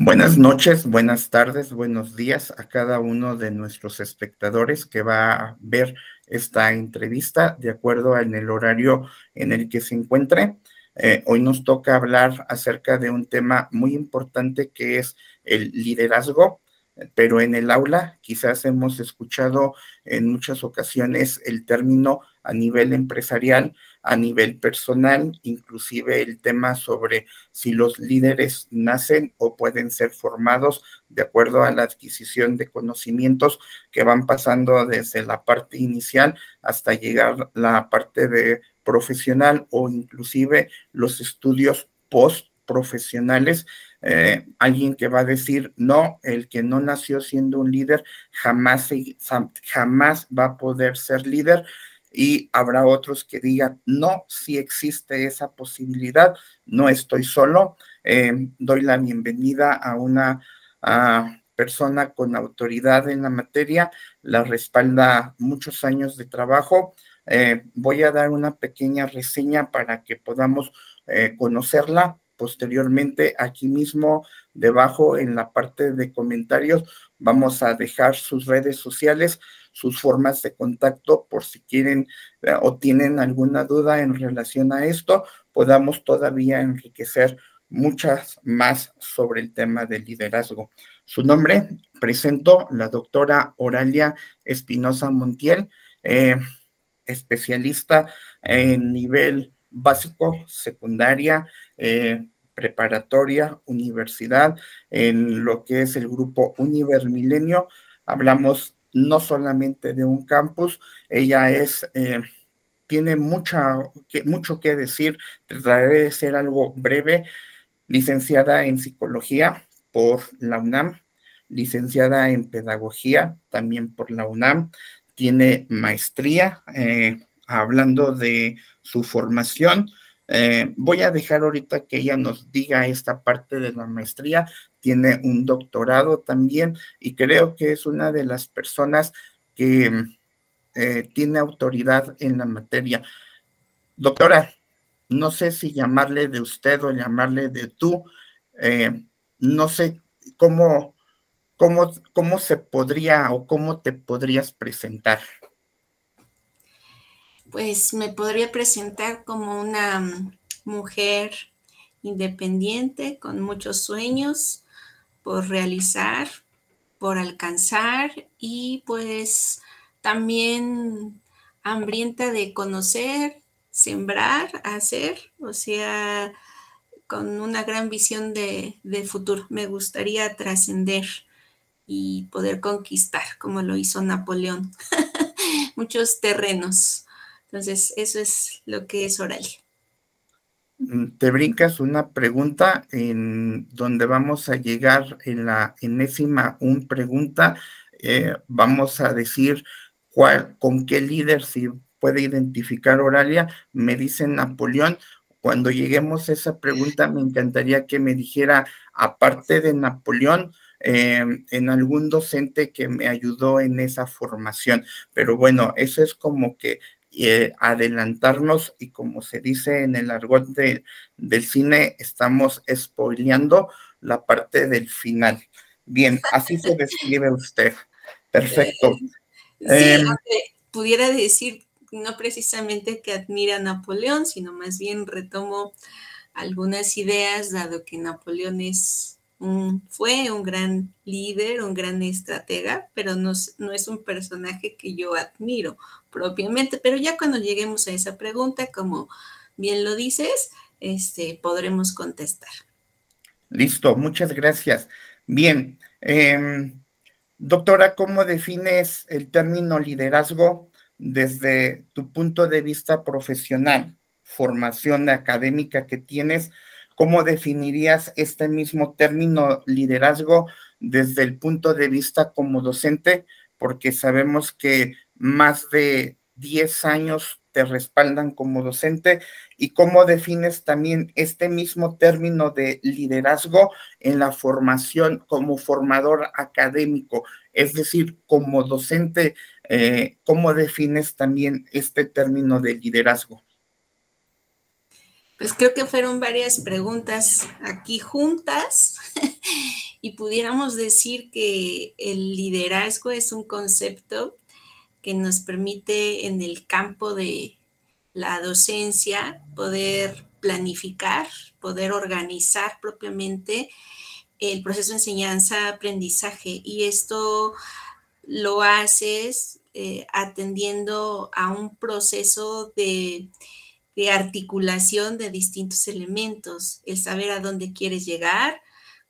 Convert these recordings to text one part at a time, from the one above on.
Buenas noches, buenas tardes, buenos días a cada uno de nuestros espectadores que va a ver esta entrevista de acuerdo en el horario en el que se encuentre. Hoy nos toca hablar acerca de un tema muy importante que es el liderazgo, pero en el aula quizás hemos escuchado en muchas ocasiones el término a nivel empresarial, a nivel personal, inclusive el tema sobre si los líderes nacen o pueden ser formados de acuerdo a la adquisición de conocimientos que van pasando desde la parte inicial hasta llegar a la parte de profesional o inclusive los estudios post profesionales. Alguien que va a decir, no, el que no nació siendo un líder jamás va a poder ser líder, y habrá otros que digan, no, sí existe esa posibilidad, no estoy solo. Doy la bienvenida a una persona con autoridad en la materia, la respalda muchos años de trabajo. Voy a dar una pequeña reseña para que podamos conocerla. Posteriormente, aquí mismo, debajo en la parte de comentarios, vamos a dejar sus redes sociales, sus formas de contacto, por si quieren o tienen alguna duda en relación a esto, podamos todavía enriquecer muchas más sobre el tema del liderazgo. Su nombre, presento la doctora Oralia Espinosa Montiel, especialista en nivel básico, secundaria, preparatoria, universidad, en lo que es el grupo Univermilenio. Hablamos no solamente de un campus, ella tiene mucho que decir, trataré de ser algo breve. Licenciada en psicología por la UNAM, licenciada en pedagogía también por la UNAM, tiene maestría. Hablando de su formación, voy a dejar ahorita que ella nos diga esta parte de la maestría. Tiene un doctorado también y creo que es una de las personas que tiene autoridad en la materia. Doctora, no sé si llamarle de usted o llamarle de tú. No sé cómo, cómo se podría o cómo te podrías presentar. Pues me podría presentar como una mujer independiente con muchos sueños por realizar, por alcanzar y pues también hambrienta de conocer, sembrar, hacer, o sea, con una gran visión de futuro. Me gustaría trascender y poder conquistar, como lo hizo Napoleón, muchos terrenos. Entonces, eso es lo que es Oralia. Te brincas una pregunta en donde vamos a llegar en la enésima pregunta. Vamos a decir con qué líder si puede identificar Oralia. Me dice Napoleón. Cuando lleguemos a esa pregunta, me encantaría que me dijera, aparte de Napoleón, en algún docente que me ayudó en esa formación. Pero bueno, eso es como que adelantarnos, y como se dice en el argot del cine, estamos spoileando la parte del final. Bien, así se describe usted. Perfecto. Sí, aunque pudiera decir no precisamente que admira a Napoleón, sino más bien retomo algunas ideas, dado que Napoleón fue un gran líder, un gran estratega, pero no es un personaje que yo admiro propiamente. Pero ya cuando lleguemos a esa pregunta, como bien lo dices, podremos contestar. Listo, muchas gracias. Bien, doctora, ¿cómo defines el término liderazgo desde tu punto de vista profesional, formación académica que tienes? ¿Cómo definirías este mismo término liderazgo desde el punto de vista como docente? Porque sabemos que más de 10 años te respaldan como docente. ¿Y cómo defines también este mismo término de liderazgo en la formación como formador académico? Es decir, como docente, ¿cómo defines también este término de liderazgo? Pues creo que fueron varias preguntas aquí juntas y pudiéramos decir que el liderazgo es un concepto que nos permite en el campo de la docencia poder planificar, poder organizar propiamente el proceso de enseñanza-aprendizaje, y esto lo haces atendiendo a un proceso de articulación de distintos elementos, el saber a dónde quieres llegar,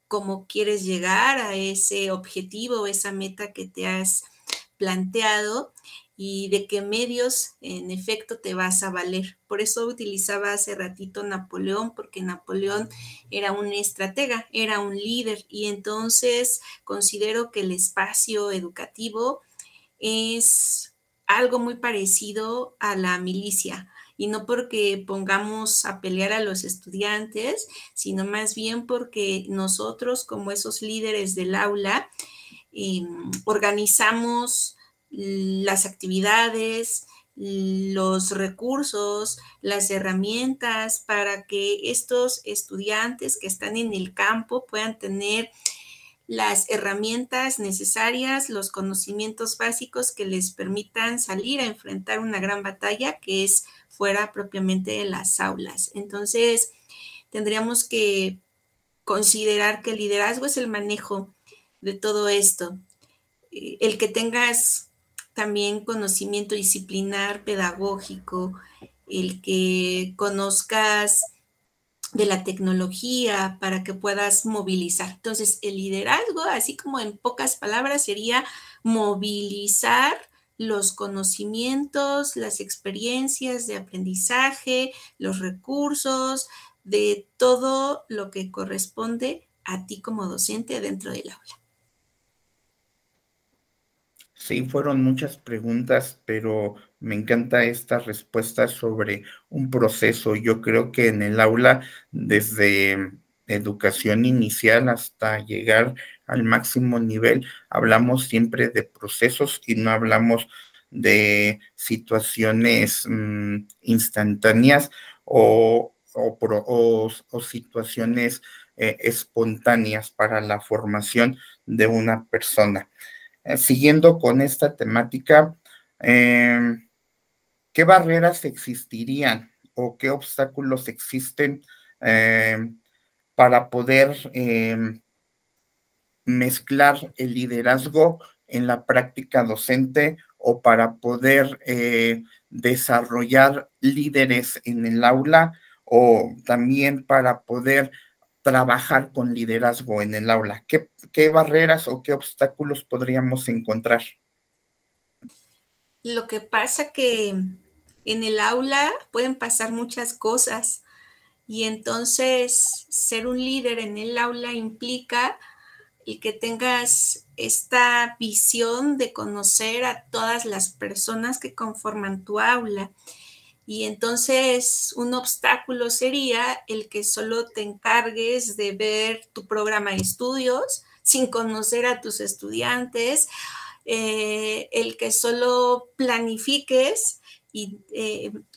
cómo quieres llegar a ese objetivo, esa meta que te has planteado y de qué medios en efecto te vas a valer. Por eso utilizaba hace ratito Napoleón, porque Napoleón era un estratega, era un líder, y entonces considero que el espacio educativo es algo muy parecido a la milicia, y no porque pongamos a pelear a los estudiantes, sino más bien porque nosotros, como esos líderes del aula, organizamos las actividades, los recursos, las herramientas para que estos estudiantes que están en el campo puedan tener las herramientas necesarias, los conocimientos básicos que les permitan salir a enfrentar una gran batalla que es fuera propiamente de las aulas. Entonces, tendríamos que considerar que el liderazgo es el manejo de todo esto. El que tengas también conocimiento disciplinar, pedagógico, el que conozcas de la tecnología para que puedas movilizar. Entonces, el liderazgo, así como en pocas palabras, sería movilizar los conocimientos, las experiencias de aprendizaje, los recursos, de todo lo que corresponde a ti como docente dentro del aula. Sí, fueron muchas preguntas, pero me encanta esta respuesta sobre un proceso. Yo creo que en el aula, desde educación inicial hasta llegar al máximo nivel, hablamos siempre de procesos y no hablamos de situaciones instantáneas o situaciones espontáneas para la formación de una persona. Siguiendo con esta temática, ¿qué barreras existirían o qué obstáculos existen para poder mezclar el liderazgo en la práctica docente o para poder desarrollar líderes en el aula o también para poder trabajar con liderazgo en el aula? ¿Qué barreras o qué obstáculos podríamos encontrar? Lo que pasa que en el aula pueden pasar muchas cosas, y entonces ser un líder en el aula implica el que tengas esta visión de conocer a todas las personas que conforman tu aula. Y entonces un obstáculo sería el que solo te encargues de ver tu programa de estudios sin conocer a tus estudiantes, el que solo planifiques y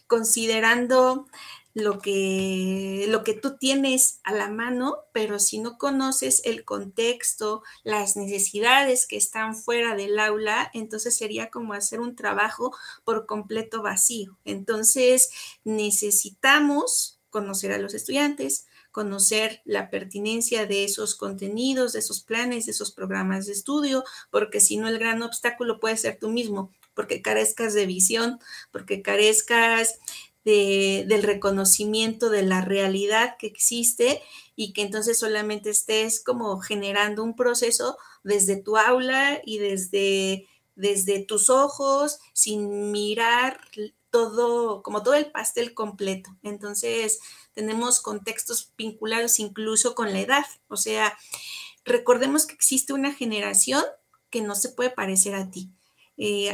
considerando lo que tú tienes a la mano, pero si no conoces el contexto, las necesidades que están fuera del aula, entonces sería como hacer un trabajo por completo vacío. Entonces necesitamos conocer a los estudiantes, conocer la pertinencia de esos contenidos, de esos planes, de esos programas de estudio, porque si no el gran obstáculo puede ser tú mismo, porque carezcas de visión, porque carezcas del reconocimiento de la realidad que existe, y que entonces solamente estés como generando un proceso desde tu aula y desde tus ojos, sin mirar todo, como todo el pastel completo. Entonces tenemos contextos vinculados incluso con la edad. O sea, recordemos que existe una generación que no se puede parecer a ti.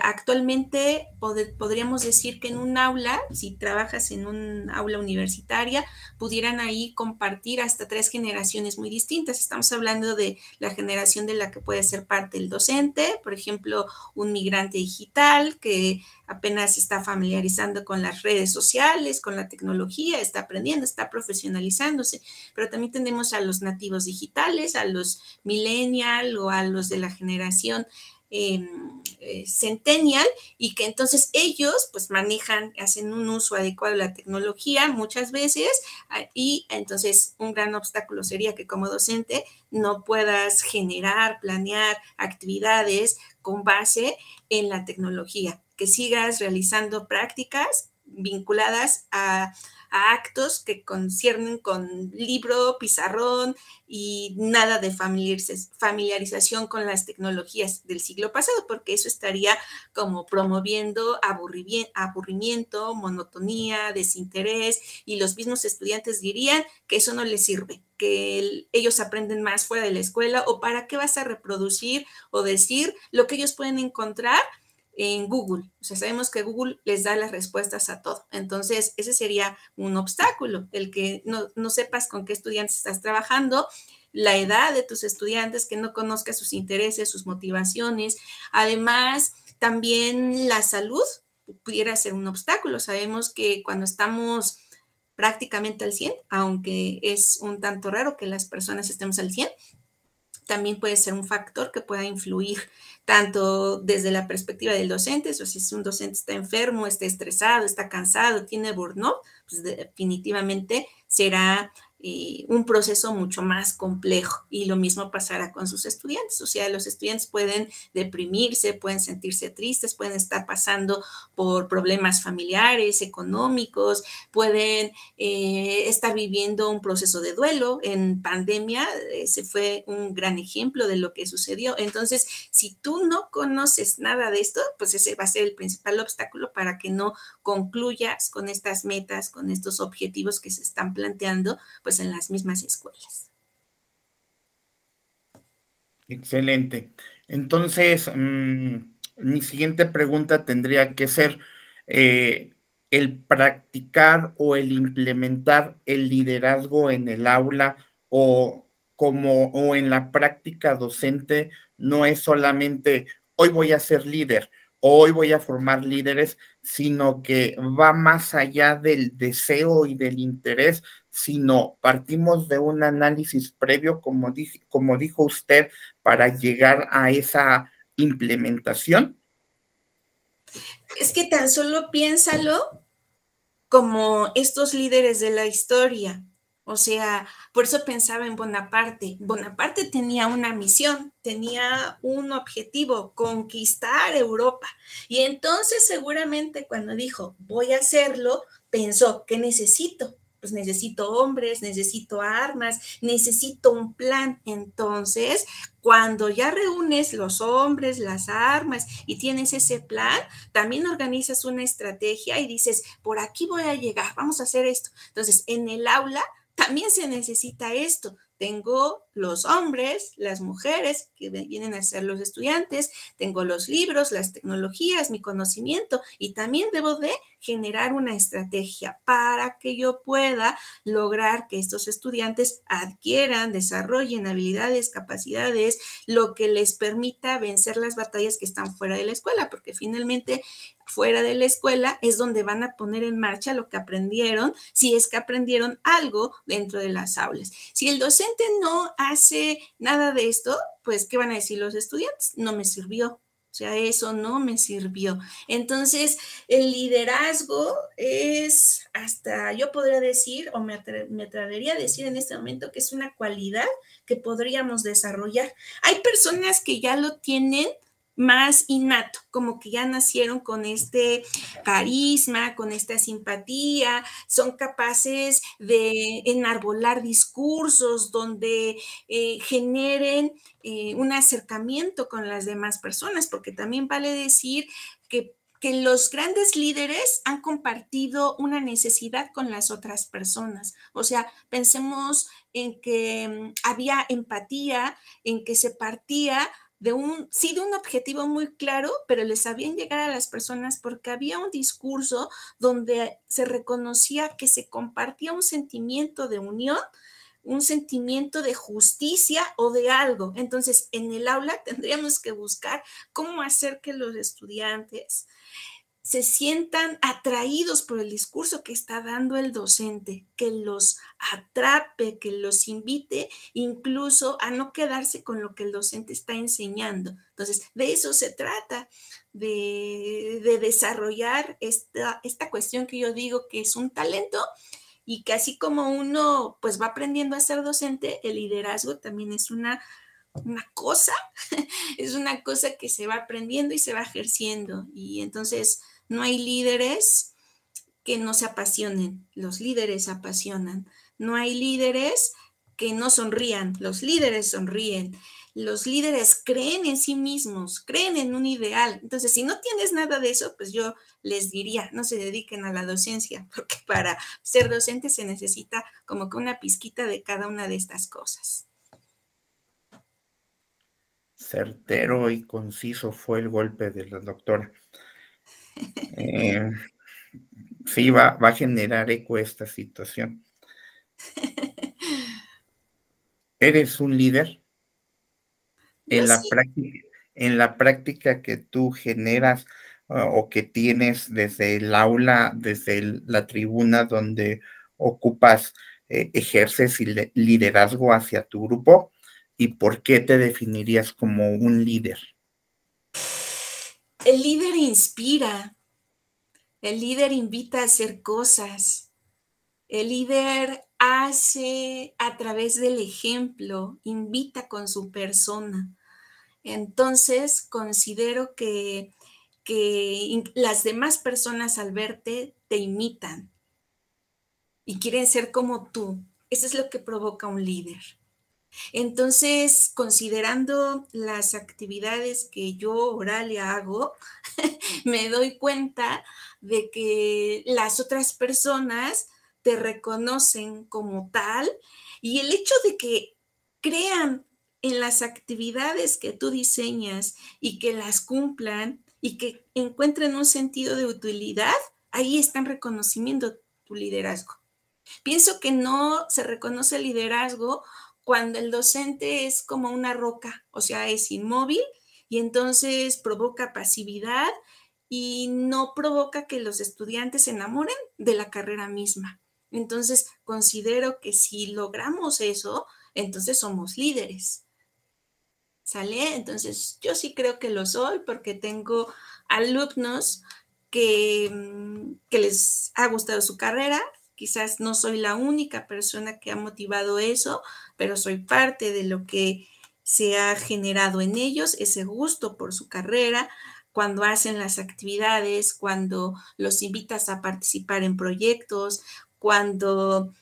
Actualmente podríamos decir que en un aula, si trabajas en un aula universitaria, pudieran ahí compartir hasta 3 generaciones muy distintas. Estamos hablando de la generación de la que puede ser parte el docente, por ejemplo, un migrante digital que apenas se está familiarizando con las redes sociales, con la tecnología, está aprendiendo, está profesionalizándose, pero también tenemos a los nativos digitales, a los millennial o a los de la generación centennial, y que entonces ellos pues manejan, hacen un uso adecuado de la tecnología muchas veces, y entonces un gran obstáculo sería que como docente no puedas generar, planear actividades con base en la tecnología, que sigas realizando prácticas vinculadas a actos que conciernen con libro, pizarrón y nada de familiarización con las tecnologías del siglo pasado, porque eso estaría como promoviendo aburrimiento, monotonía, desinterés, y los mismos estudiantes dirían que eso no les sirve, que ellos aprenden más fuera de la escuela, o para qué vas a reproducir o decir lo que ellos pueden encontrar en Google. O sea, sabemos que Google les da las respuestas a todo. Entonces, ese sería un obstáculo, el que no sepas con qué estudiantes estás trabajando, la edad de tus estudiantes, que no conozcas sus intereses, sus motivaciones. Además, también la salud pudiera ser un obstáculo. Sabemos que cuando estamos prácticamente al 100, aunque es un tanto raro que las personas estemos al 100, también puede ser un factor que pueda influir tanto desde la perspectiva del docente, o si un docente está enfermo, está estresado, está cansado, tiene burnout, pues definitivamente será un proceso mucho más complejo, y lo mismo pasará con sus estudiantes. O sea, los estudiantes pueden deprimirse, pueden sentirse tristes, pueden estar pasando por problemas familiares, económicos, pueden estar viviendo un proceso de duelo. En pandemia ese fue un gran ejemplo de lo que sucedió. Entonces, si tú no conoces nada de esto, pues ese va a ser el principal obstáculo para que no concluyas con estas metas, con estos objetivos que se están planteando pues en las mismas escuelas. Excelente. Entonces, mi siguiente pregunta tendría que ser eh, el practicar o el implementar el liderazgo en el aula o en la práctica docente no es solamente hoy voy a ser líder o hoy voy a formar líderes, sino que va más allá del deseo y del interés, sino partimos de un análisis previo, como dijo usted, para llegar a esa implementación. Es que tan solo piénsalo como estos líderes de la historia. O sea, por eso pensaba en Bonaparte. Bonaparte tenía una misión, tenía un objetivo, conquistar Europa. Y entonces seguramente cuando dijo, voy a hacerlo, pensó, ¿qué necesito? Pues necesito hombres, necesito armas, necesito un plan. Entonces, cuando ya reúnes los hombres, las armas y tienes ese plan, también organizas una estrategia y dices, por aquí voy a llegar, vamos a hacer esto. Entonces, en el aula también se necesita esto. Tengo los hombres, las mujeres que vienen a ser los estudiantes, tengo los libros, las tecnologías, mi conocimiento, y también debo de generar una estrategia para que yo pueda lograr que estos estudiantes adquieran, desarrollen habilidades, capacidades, lo que les permita vencer las batallas que están fuera de la escuela, porque finalmente fuera de la escuela es donde van a poner en marcha lo que aprendieron, si es que aprendieron algo dentro de las aulas. Si el docente no hace nada de esto, pues, ¿qué van a decir los estudiantes? No me sirvió. O sea, eso no me sirvió. Entonces, el liderazgo es, hasta yo podría decir, o me atrevería a decir en este momento, que es una cualidad que podríamos desarrollar. Hay personas que ya lo tienen más innato, como que ya nacieron con este carisma, con esta simpatía, son capaces de enarbolar discursos donde generen un acercamiento con las demás personas, porque también vale decir que los grandes líderes han compartido una necesidad con las otras personas. O sea, pensemos en que había empatía, en que se partía sí, de un objetivo muy claro, pero les sabían llegar a las personas porque había un discurso donde se reconocía que se compartía un sentimiento de unión, un sentimiento de justicia o de algo. Entonces, en el aula tendríamos que buscar cómo hacer que los estudiantes se sientan atraídos por el discurso que está dando el docente, que los atrape, que los invite incluso a no quedarse con lo que el docente está enseñando. Entonces, de eso se trata, de desarrollar esta cuestión que yo digo que es un talento y que así como uno pues va aprendiendo a ser docente, el liderazgo también es una cosa, es una cosa que se va aprendiendo y se va ejerciendo. Y entonces no hay líderes que no se apasionen, los líderes apasionan. No hay líderes que no sonrían, los líderes sonríen. Los líderes creen en sí mismos, creen en un ideal. Entonces, si no tienes nada de eso, pues yo les diría, no se dediquen a la docencia, porque para ser docente se necesita como que una pizquita de cada una de estas cosas. Certero y conciso fue el golpe de la doctora. Sí, va a generar eco esta situación. ¿Eres un líder? Yo sí. En la práctica que tú generas o que tienes desde el aula, desde la tribuna donde ocupas, ejerces liderazgo hacia tu grupo, ¿y por qué te definirías como un líder? El líder inspira, el líder invita a hacer cosas, el líder hace a través del ejemplo, invita con su persona. Entonces, considero que las demás personas al verte te imitan y quieren ser como tú. Eso es lo que provoca un líder. Entonces, considerando las actividades que yo, Oralia, hago, me doy cuenta de que las otras personas te reconocen como tal y el hecho de que crean en las actividades que tú diseñas y que las cumplan y que encuentren un sentido de utilidad, ahí están reconociendo tu liderazgo. Pienso que no se reconoce el liderazgo cuando el docente es como una roca, o sea, es inmóvil y entonces provoca pasividad y no provoca que los estudiantes se enamoren de la carrera misma. Entonces, considero que si logramos eso, entonces somos líderes. ¿Sale? Entonces, yo sí creo que lo soy porque tengo alumnos que les ha gustado su carrera. Quizás no soy la única persona que ha motivado eso, pero soy parte de lo que se ha generado en ellos, ese gusto por su carrera, cuando hacen las actividades, cuando los invitas a participar en proyectos, cuando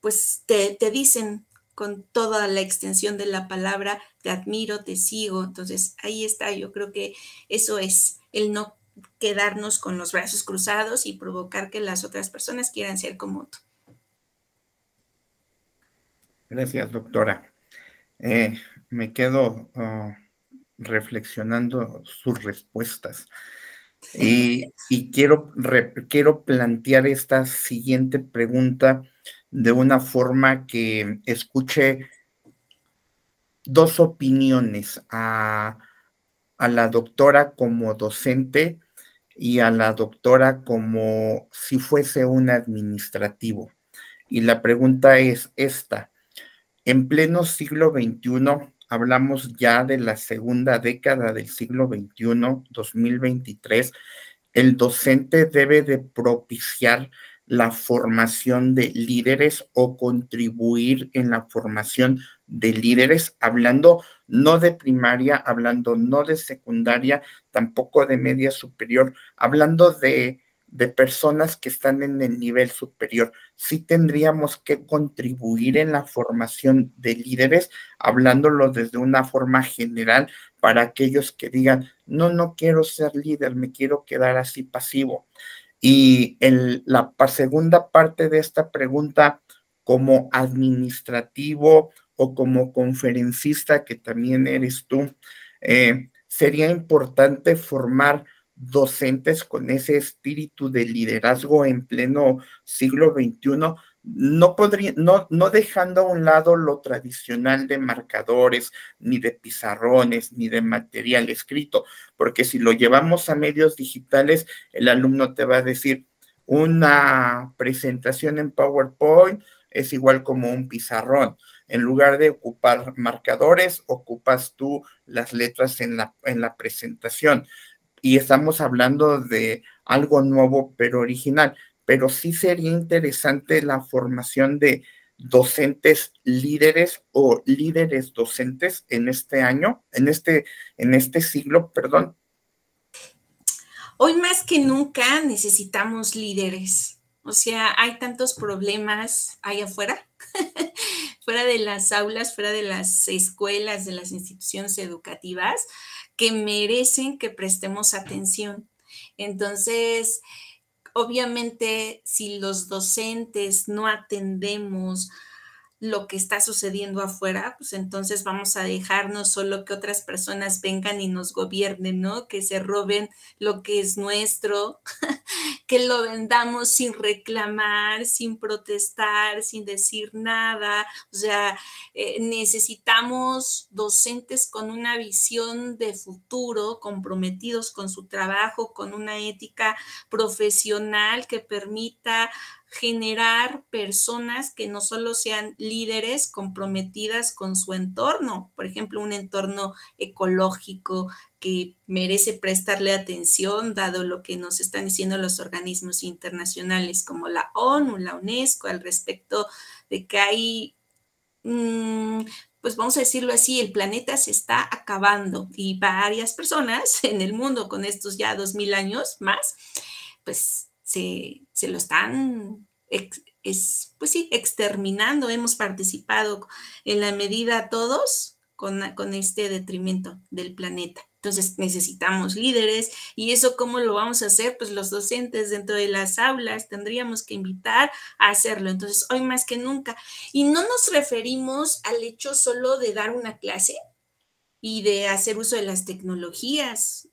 pues te dicen con toda la extensión de la palabra, te admiro, te sigo. Entonces, ahí está, yo creo que eso es el no quedarnos con los brazos cruzados y provocar que las otras personas quieran ser como tú. Gracias, doctora. Me quedo reflexionando sus respuestas y quiero plantear esta siguiente pregunta de una forma que escuche dos opiniones a la doctora como docente y a la doctora como si fuese un administrativo. Y la pregunta es esta. En pleno siglo XXI, hablamos ya de la segunda década del siglo XXI, 2023, el docente debe de propiciar la formación de líderes o contribuir en la formación de líderes, hablando no de primaria, hablando no de secundaria, tampoco de media superior, hablando de personas que están en el nivel superior. Sí tendríamos que contribuir en la formación de líderes, hablándolo desde una forma general para aquellos que digan, no quiero ser líder, me quiero quedar así pasivo. Y la segunda parte de esta pregunta, como administrativo o como conferencista que también eres tú, sería importante formar docentes con ese espíritu de liderazgo en pleno siglo XXI, no dejando a un lado lo tradicional de marcadores, ni de pizarrones, ni de material escrito, porque si lo llevamos a medios digitales, el alumno te va a decir, una presentación en PowerPoint es igual como un pizarrón. En lugar de ocupar marcadores, ocupas tú las letras en la presentación. Y estamos hablando de algo nuevo pero original. Pero sí sería interesante la formación de docentes líderes o líderes docentes en este año, en este siglo, perdón. Hoy más que nunca necesitamos líderes. O sea, hay tantos problemas allá afuera, fuera de las aulas, fuera de las escuelas, de las instituciones educativas, que merecen que prestemos atención. Entonces, obviamente, si los docentes no atendemos lo que está sucediendo afuera, pues entonces vamos a dejarnos solo que otras personas vengan y nos gobiernen, ¿no? Que se roben lo que es nuestro, que lo vendamos sin reclamar, sin protestar, sin decir nada. O sea, necesitamos docentes con una visión de futuro, comprometidos con su trabajo, con una ética profesional que permita generar personas que no solo sean líderes comprometidas con su entorno, por ejemplo, un entorno ecológico que merece prestarle atención, dado lo que nos están diciendo los organismos internacionales como la ONU, la UNESCO, al respecto de que hay, pues vamos a decirlo así, el planeta se está acabando y varias personas en el mundo con estos ya 2000 años más, pues se lo están pues sí, exterminando. Hemos participado en la medida todos con este detrimento del planeta. Entonces necesitamos líderes y eso cómo lo vamos a hacer, pues los docentes dentro de las aulas tendríamos que invitar a hacerlo. Entonces hoy más que nunca. Y no nos referimos al hecho solo de dar una clase y de hacer uso de las tecnologías.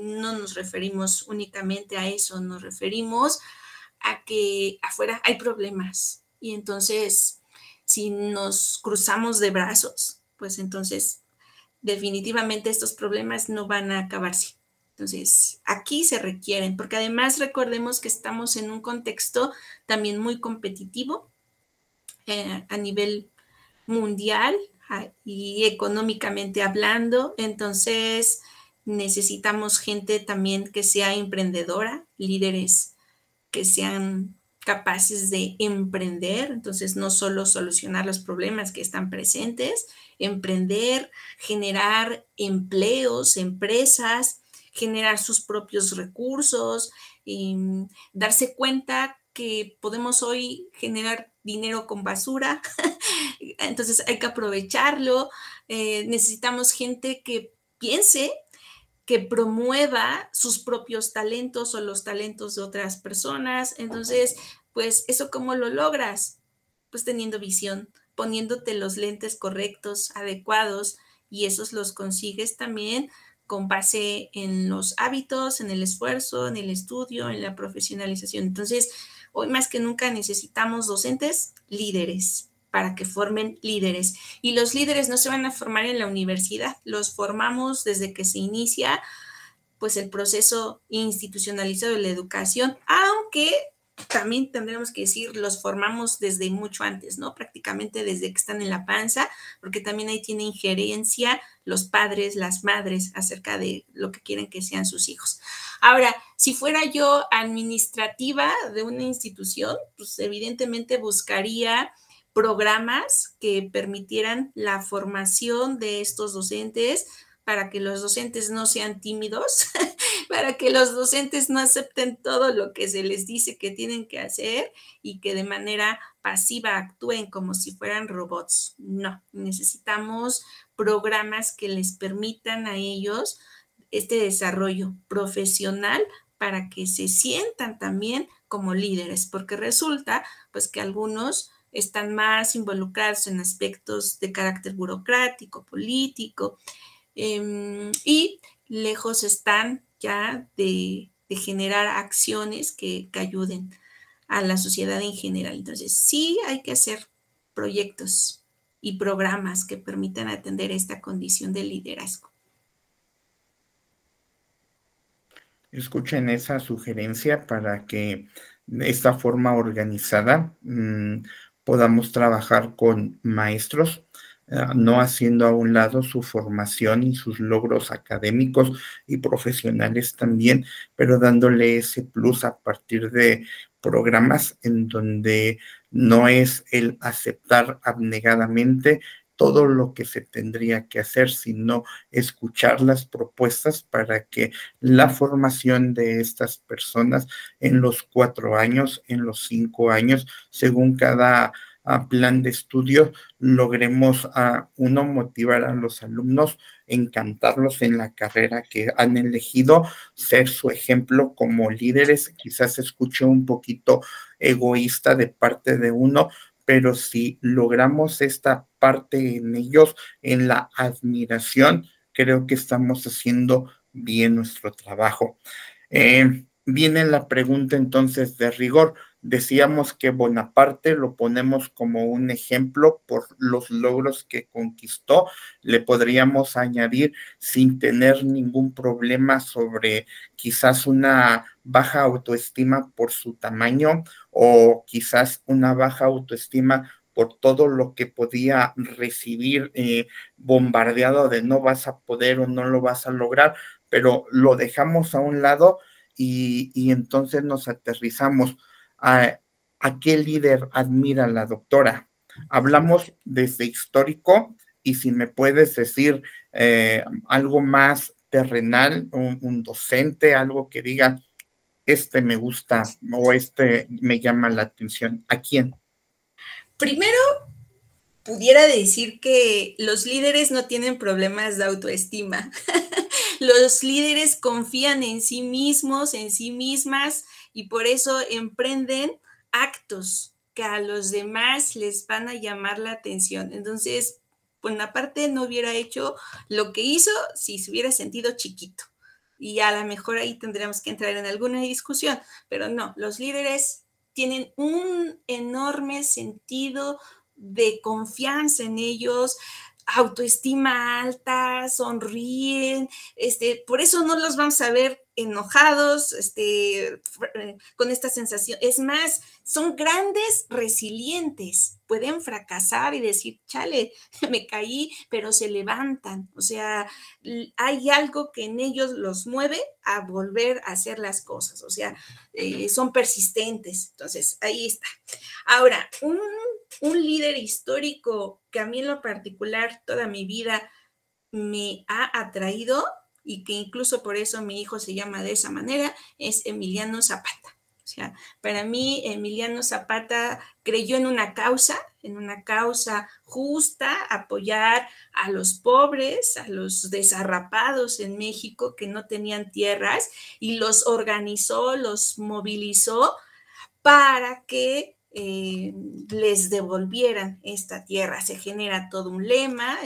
No nos referimos únicamente a eso, nos referimos a que afuera hay problemas y entonces si nos cruzamos de brazos, pues entonces definitivamente estos problemas no van a acabarse. Entonces, aquí se requieren, porque además recordemos que estamos en un contexto también muy competitivo a nivel mundial y económicamente hablando. Entonces, necesitamos gente también que sea emprendedora, líderes que sean capaces de emprender, entonces no solo solucionar los problemas que están presentes, emprender, generar empleos, empresas, generar sus propios recursos, darse cuenta que podemos hoy generar dinero con basura, entonces hay que aprovecharlo, necesitamos gente que piense, que promueva sus propios talentos o los talentos de otras personas. Entonces, pues eso cómo lo logras? Pues teniendo visión, poniéndote los lentes correctos, adecuados, y esos los consigues también con base en los hábitos, en el esfuerzo, en el estudio, en la profesionalización. Entonces, hoy más que nunca necesitamos docentes líderes para que formen líderes. Y los líderes no se van a formar en la universidad, los formamos desde que se inicia pues el proceso institucionalizado de la educación, aunque también tendremos que decir, los formamos desde mucho antes, ¿no? Prácticamente desde que están en la panza, porque también ahí tiene injerencia los padres, las madres, acerca de lo que quieren que sean sus hijos. Ahora, si fuera yo administrativa de una institución, pues evidentemente buscaría programas que permitieran la formación de estos docentes para que los docentes no sean tímidos, para que los docentes no acepten todo lo que se les dice que tienen que hacer y que de manera pasiva actúen como si fueran robots. No, necesitamos programas que les permitan a ellos este desarrollo profesional para que se sientan también como líderes, porque resulta pues que algunos están más involucrados en aspectos de carácter burocrático, político, y lejos están ya de generar acciones que ayuden a la sociedad en general. Entonces, sí hay que hacer proyectos y programas que permitan atender esta condición de liderazgo. Escuchen esa sugerencia para que de esta forma organizada podamos trabajar con maestros, no haciendo a un lado su formación y sus logros académicos y profesionales también, pero dándole ese plus a partir de programas en donde no es el aceptar abnegadamente todo lo que se tendría que hacer, sino escuchar las propuestas para que la formación de estas personas en los 4 años, en los 5 años, según cada plan de estudio, logremos uno, motivar a los alumnos, encantarlos en la carrera que han elegido, ser su ejemplo como líderes. Quizás se escuche un poquito egoísta de parte de uno, pero si logramos esta parte en ellos, en la admiración, creo que estamos haciendo bien nuestro trabajo. Viene la pregunta entonces de rigor. Decíamos que Bonaparte lo ponemos como un ejemplo por los logros que conquistó. Le podríamos añadir sin tener ningún problema sobre quizás una baja autoestima por su tamaño o quizás una baja autoestima por todo lo que podía recibir bombardeado de no vas a poder o no lo vas a lograr, pero lo dejamos a un lado y entonces nos aterrizamos a qué líder admira la doctora. Hablamos desde histórico y si me puedes decir algo más terrenal, un docente, algo que diga, este me gusta o este me llama la atención. ¿A quién? Primero, pudiera decir que los líderes no tienen problemas de autoestima. Los líderes confían en sí mismos, en sí mismas, y por eso emprenden actos que a los demás les van a llamar la atención. Entonces, Bonaparte no hubiera hecho lo que hizo si se hubiera sentido chiquito. Y a lo mejor ahí tendríamos que entrar en alguna discusión, pero no, los líderes tienen un enorme sentido de confianza en ellos, autoestima alta, sonríen, por eso no los vamos a ver enojados, con esta sensación. Es más, son grandes resilientes, pueden fracasar y decir, chale, me caí, pero se levantan. O sea, hay algo que en ellos los mueve a volver a hacer las cosas. O sea, son persistentes. Entonces, ahí está. Ahora, un líder histórico que a mí en lo particular toda mi vida me ha atraído y que incluso por eso mi hijo se llama de esa manera, es Emiliano Zapata. O sea, para mí Emiliano Zapata creyó en una causa justa, apoyar a los pobres, a los desarrapados en México que no tenían tierras y los organizó, los movilizó para que les devolvieran esta tierra. Se genera todo un lema,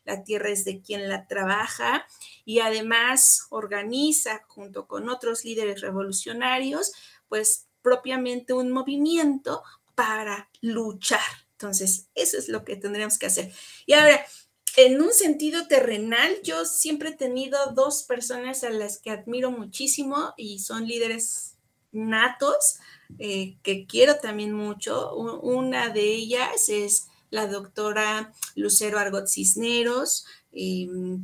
la tierra es de quien la trabaja, y además organiza junto con otros líderes revolucionarios, pues propiamente un movimiento para luchar. Entonces, eso es lo que tendríamos que hacer. Y ahora, en un sentido terrenal, yo siempre he tenido dos personas a las que admiro muchísimo y son líderes natos, que quiero también mucho. Una de ellas es la doctora Lucero Argot Cisneros,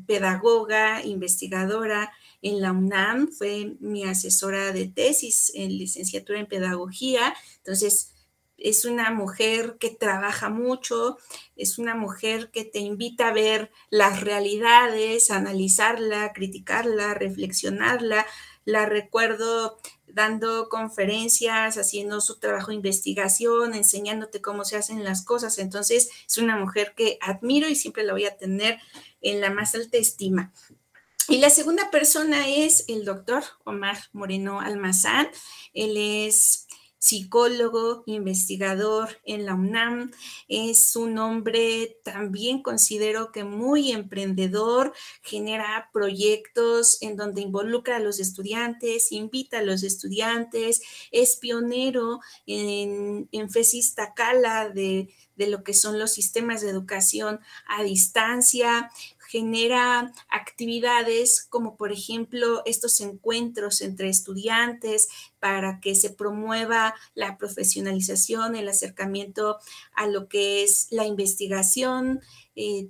pedagoga, investigadora en la UNAM, fue mi asesora de tesis en licenciatura en pedagogía. Entonces, es una mujer que trabaja mucho, es una mujer que te invita a ver las realidades, a analizarla, criticarla, reflexionarla. La recuerdo dando conferencias, haciendo su trabajo de investigación, enseñándote cómo se hacen las cosas. Entonces, es una mujer que admiro y siempre la voy a tener en la más alta estima. Y la segunda persona es el doctor Omar Moreno Almazán. Él es psicólogo, investigador en la UNAM. Es un hombre también considero que muy emprendedor, genera proyectos en donde involucra a los estudiantes, invita a los estudiantes, es pionero en FESIS Tacala de lo que son los sistemas de educación a distancia, genera actividades como por ejemplo estos encuentros entre estudiantes para que se promueva la profesionalización, el acercamiento a lo que es la investigación.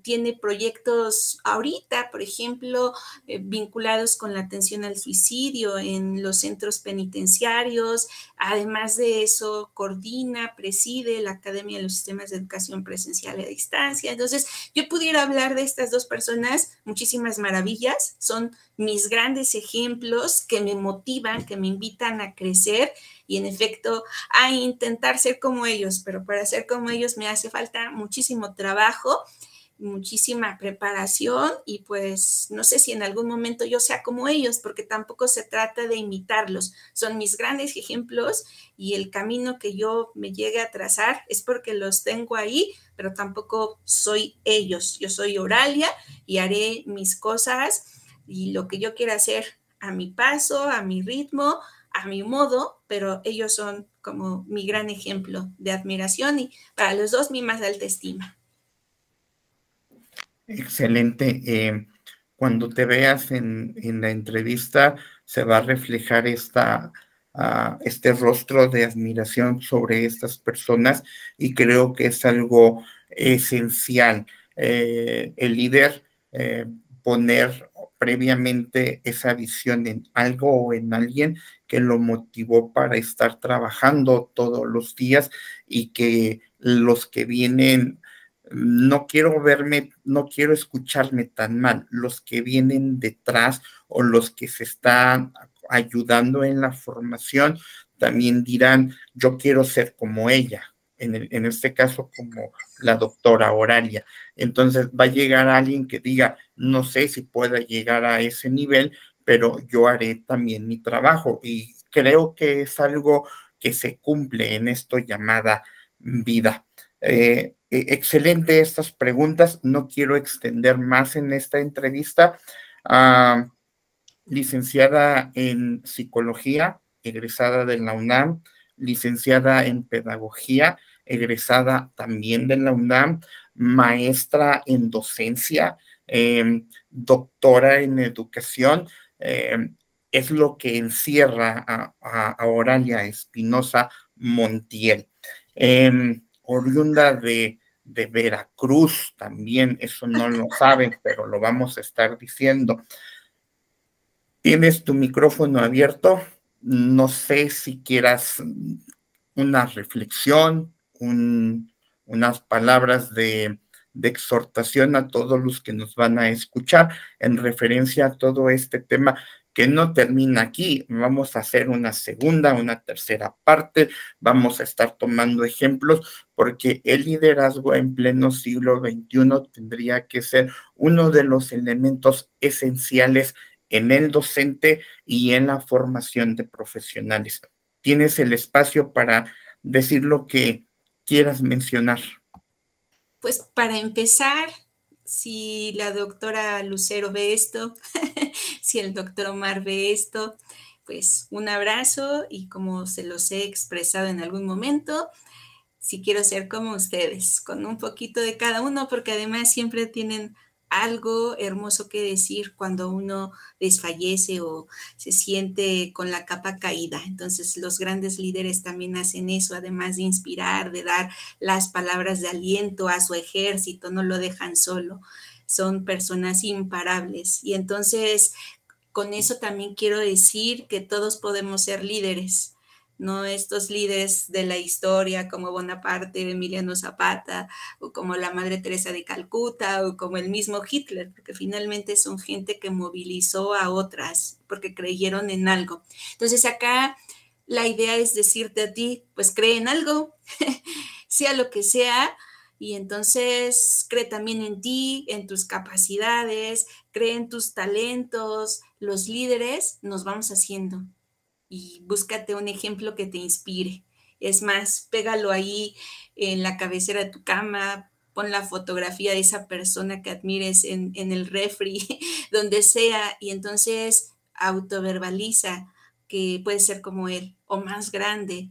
Tiene proyectos ahorita, por ejemplo, vinculados con la atención al suicidio en los centros penitenciarios. Además de eso, coordina, preside la Academia de los Sistemas de Educación Presencial y a Distancia. Entonces, yo pudiera hablar de estas dos personas, muchísimas maravillas, son mis grandes ejemplos que me motivan, que me invitan a crecer y en efecto a intentar ser como ellos, pero para ser como ellos me hace falta muchísimo trabajo, muchísima preparación y pues no sé si en algún momento yo sea como ellos, porque tampoco se trata de imitarlos, son mis grandes ejemplos y el camino que yo me llegue a trazar es porque los tengo ahí, pero tampoco soy ellos, yo soy Oralia y haré mis cosas y lo que yo quiera hacer a mi paso, a mi ritmo, a mi modo, pero ellos son como mi gran ejemplo de admiración y para los dos mi más alta estima. Excelente. Cuando te veas en la entrevista, se va a reflejar este rostro de admiración sobre estas personas y creo que es algo esencial. El líder poner previamente esa visión en algo o en alguien que lo motivó para estar trabajando todos los días y que los que vienen no quiero verme, no quiero escucharme tan mal. Los que vienen detrás o los que se están ayudando en la formación también dirán, yo quiero ser como ella, en este caso como la doctora Oralia. Entonces va a llegar alguien que diga, no sé si pueda llegar a ese nivel, pero yo haré también mi trabajo y creo que es algo que se cumple en esto llamada vida. Excelente estas preguntas. No quiero extender más en esta entrevista. Licenciada en psicología, egresada de la UNAM, licenciada en pedagogía, egresada también de la UNAM, maestra en docencia, doctora en educación. Es lo que encierra a Oralia Espinosa Montiel. Oriunda de Veracruz, también, eso no lo saben, pero lo vamos a estar diciendo. Tienes tu micrófono abierto, no sé si quieras una reflexión, unas palabras de exhortación a todos los que nos van a escuchar en referencia a todo este tema que no termina aquí. Vamos a hacer una segunda, una tercera parte, vamos a estar tomando ejemplos porque el liderazgo en pleno siglo XXI tendría que ser uno de los elementos esenciales en el docente y en la formación de profesionales. Tienes el espacio para decir lo que quieras mencionar. Pues para empezar, si la doctora Lucero ve esto, si el doctor Omar ve esto, pues un abrazo y como se los he expresado en algún momento, si quiero ser como ustedes, con un poquito de cada uno, porque además siempre tienen algo hermoso que decir cuando uno desfallece o se siente con la capa caída. Entonces los grandes líderes también hacen eso, además de inspirar, de dar las palabras de aliento a su ejército, no lo dejan solo. Son personas imparables. Y entonces con eso también quiero decir que todos podemos ser líderes, no estos líderes de la historia como Bonaparte, Emiliano Zapata, o como la Madre Teresa de Calcuta, o como el mismo Hitler, porque finalmente son gente que movilizó a otras porque creyeron en algo. Entonces acá la idea es decirte a ti, pues cree en algo, sea lo que sea, y entonces cree también en ti, en tus capacidades, cree en tus talentos. Los líderes nos vamos haciendo y búscate un ejemplo que te inspire. Es más, pégalo ahí en la cabecera de tu cama, pon la fotografía de esa persona que admires en el refri, donde sea, y entonces autoverbaliza que puede ser como él, o más grande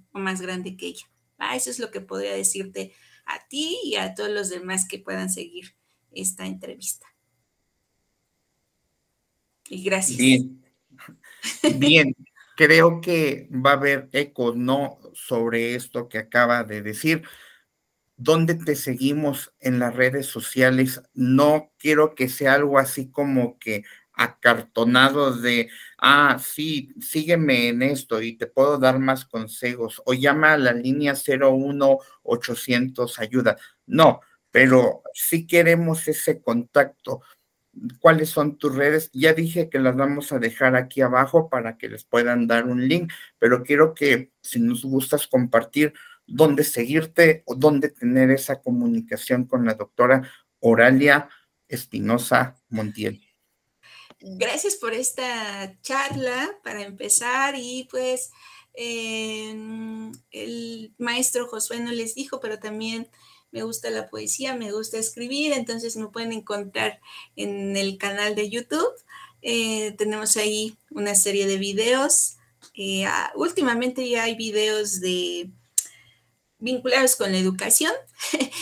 que ella. Eso es lo que podría decirte a ti y a todos los demás que puedan seguir esta entrevista. Y gracias. Bien, bien. Creo que va a haber eco, ¿no? Sobre esto que acaba de decir. ¿Dónde te seguimos en las redes sociales? No quiero que sea algo así como que acartonado de, sí, sígueme en esto y te puedo dar más consejos, o llama a la línea 01800 ayuda. No, pero sí queremos ese contacto. ¿Cuáles son tus redes? Ya dije que las vamos a dejar aquí abajo para que les puedan dar un link, pero quiero que si nos gustas compartir dónde seguirte o dónde tener esa comunicación con la doctora Oralia Espinosa Montiel. Gracias por esta charla para empezar y pues el maestro Josué no les dijo, pero también me gusta la poesía, me gusta escribir, entonces me pueden encontrar en el canal de YouTube. Tenemos ahí una serie de videos. Últimamente ya hay videos vinculados con la educación,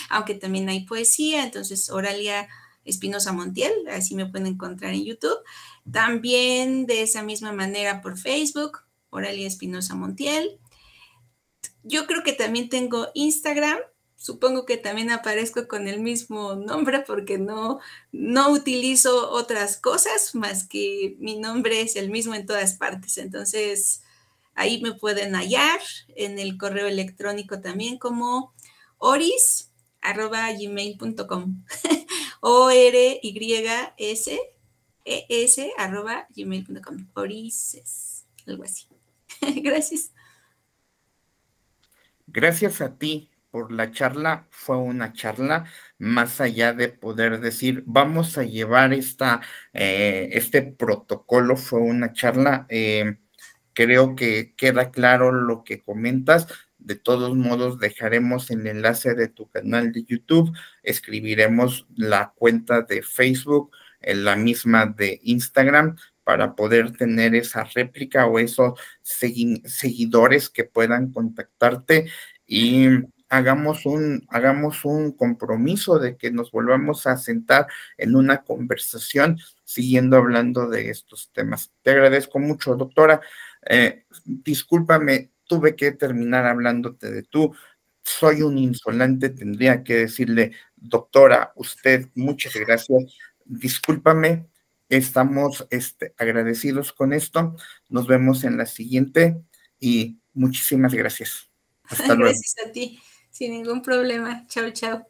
aunque también hay poesía, entonces Oralia Espinosa Montiel, así me pueden encontrar en YouTube. También de esa misma manera por Facebook, Oralia Espinosa Montiel. Yo creo que también tengo Instagram, supongo que también aparezco con el mismo nombre porque no utilizo otras cosas más que mi nombre es el mismo en todas partes. Entonces, ahí me pueden hallar en el correo electrónico también como oris@gmail.com. ORYSES@gmail.com. Orises, algo así. Gracias. Gracias a ti por la charla. Fue una charla más allá de poder decir, vamos a llevar este protocolo, fue una charla. Creo que queda claro lo que comentas. De todos modos, dejaremos el enlace de tu canal de YouTube, escribiremos la cuenta de Facebook, en la misma de Instagram, para poder tener esa réplica o esos seguidores que puedan contactarte y hagamos un compromiso de que nos volvamos a sentar en una conversación siguiendo hablando de estos temas. Te agradezco mucho, doctora. Discúlpame, tuve que terminar hablándote de tú. Soy un insolente, tendría que decirle, doctora, usted, muchas gracias. Discúlpame, estamos agradecidos con esto. Nos vemos en la siguiente y muchísimas gracias. Hasta luego. Gracias a ti, sin ningún problema. Chao, chao.